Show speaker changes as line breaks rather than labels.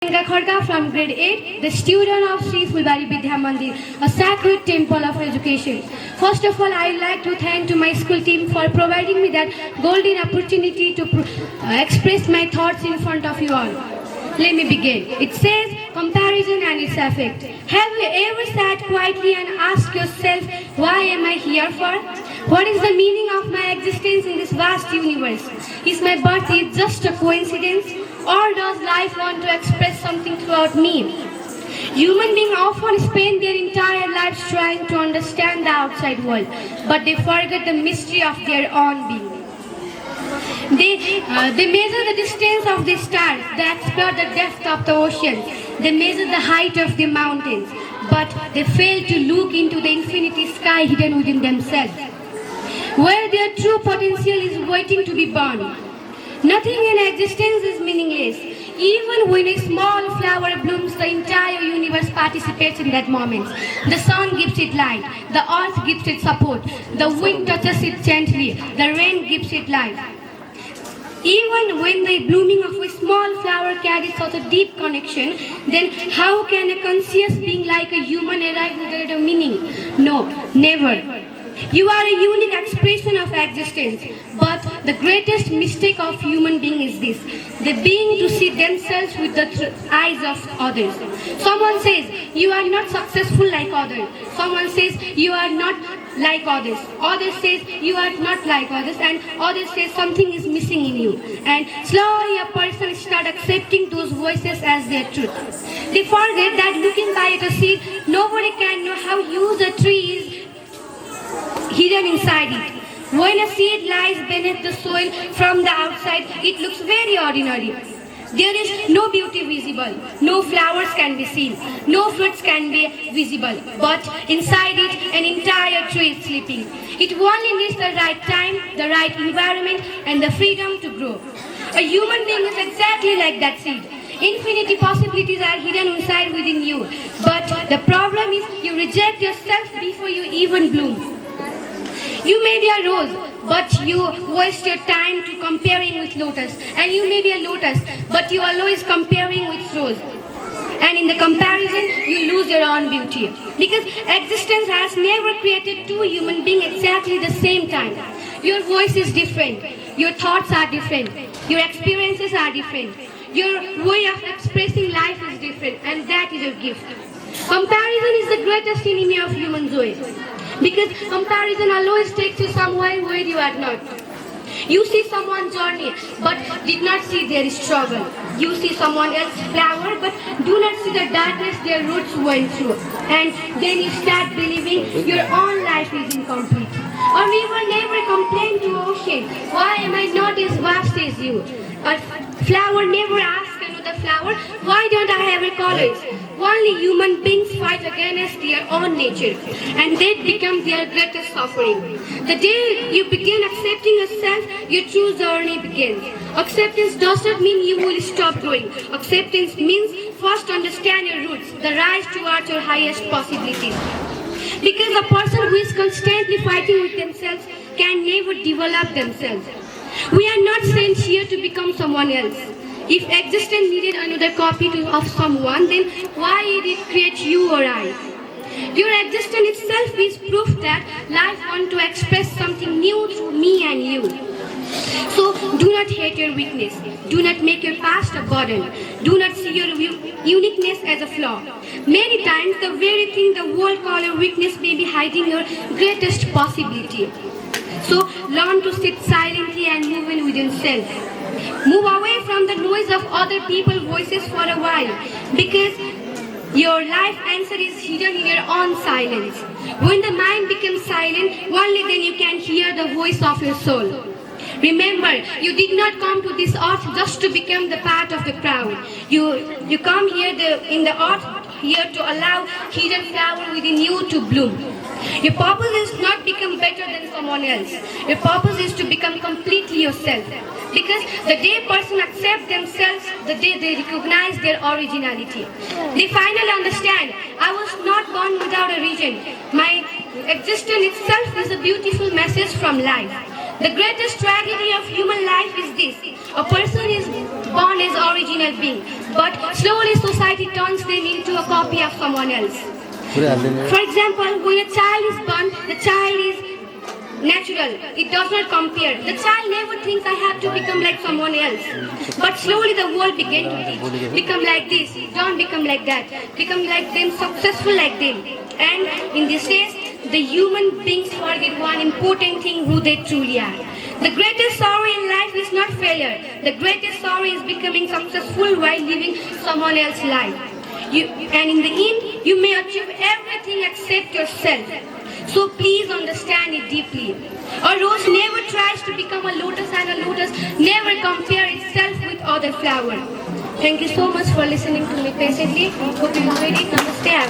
Priyanka Khadka from grade 8, the student of Sri Fulbari Vidya Mandir, a sacred temple of education. First of all, I would like to thank to my school team for providing me that golden opportunity to express my thoughts in front of you all. Let me begin. It says comparison and its effect. Have you ever sat quietly and asked yourself, why am I here for? What is the meaning of my existence in this vast universe? Is my birth just a coincidence? Or does life want to express something throughout me? Human beings often spend their entire lives trying to understand the outside world, but they forget the mystery of their own being. They measure the distance of the stars, they explore the depth of the oceans, they measure the height of the mountains, but they fail to look into the infinity sky hidden within themselves, where their true potential is waiting to be born. Nothing in existence is meaningless. Even when a small flower blooms, the entire universe participates in that moment. The sun gives it light, the earth gives it support, the wind touches it gently, the rain gives it life. Even when the blooming of a small flower carries such a deep connection, then how can a conscious being like a human arrive without a meaning? No, never. You are a unique expression of existence, but the greatest mistake of human being is this: the being to see themselves with the eyes of others. Someone says you are not successful like others. Someone says you are not like others. Others says you are not like others, and others says something is missing in you. And slowly a person starts accepting those voices as their truth. They forget that looking by at a seed, nobody can know how huge a tree is hidden inside it. When a seed lies beneath the soil from the outside, it looks very ordinary. There is no beauty visible, no flowers can be seen, no fruits can be visible, but inside it an entire tree is sleeping. It only needs the right time, the right environment, and the freedom to grow. A human being is exactly like that seed. Infinity possibilities are hidden inside within you, but the problem is you reject yourself before you even bloom. You may be a rose, but you waste your time to comparing with lotus. And you may be a lotus, but you are always comparing with rose. And in the comparison, you lose your own beauty. Because existence has never created two human beings exactly the same time. Your voice is different. Your thoughts are different. Your experiences are different. Your way of expressing life is different. And that is your gift. Comparison is the greatest enemy of human joy. Because comparison always takes you somewhere where you are not. You see someone's journey, but did not see their struggle. You see someone else's flower, but do not see the darkness their roots went through. And then you start believing your own life is incomplete. Or we will never complain to ocean, why am I not as vast as you? A flower never asks another flower, why don't I have a colors? Only human beings fight against their own nature, and that becomes their greatest suffering. The day you begin accepting yourself, your true journey begins. Acceptance does not mean you will stop growing. Acceptance means first understand your roots, the rise towards your highest possibilities. Because a person who is constantly fighting with themselves can never develop themselves. We are not sent here to become someone else. If existence needed another copy of someone, then why did it create you or I? Your existence itself is proof that life wants to express something new through me and you. So do not hate your weakness. Do not make your past a burden. Do not see your uniqueness as a flaw. Many times the very thing the world calls your weakness may be hiding your greatest possibility. So learn to sit silently and move in within self. Move away from the noise of other people's voices for a while, because your life answer is hidden in your own silence. When the mind becomes silent, only then you can hear the voice of your soul. Remember, you did not come to this earth just to become the part of the crowd. You come here in the earth here to allow hidden flower within you to bloom. Your purpose is not become better than someone else. Your purpose is to become completely yourself. Because the day person accepts themselves, the day they recognize their originality, they finally understand, I was not born without a reason. My existence itself is a beautiful message from life. The greatest tragedy of human life is this. A person is born as original being, but slowly society turns them into a copy of someone else. For example, when a child is born, the child is natural. It does not compare. The child never thinks I have to become like someone else. But slowly the world began to teach. Become like this, don't become like that. Become like them, successful like them. And in this case, the human beings forget one important thing, who they truly are. The greatest sorrow in life is not failure. The greatest sorrow is becoming successful while living someone else's life. And in the end, you may achieve everything except yourself. So please understand it deeply. A rose never tries to become a lotus, and a lotus never compares itself with other flower. Thank you so much for listening to me patiently. Hope you enjoyed it. Namaste. I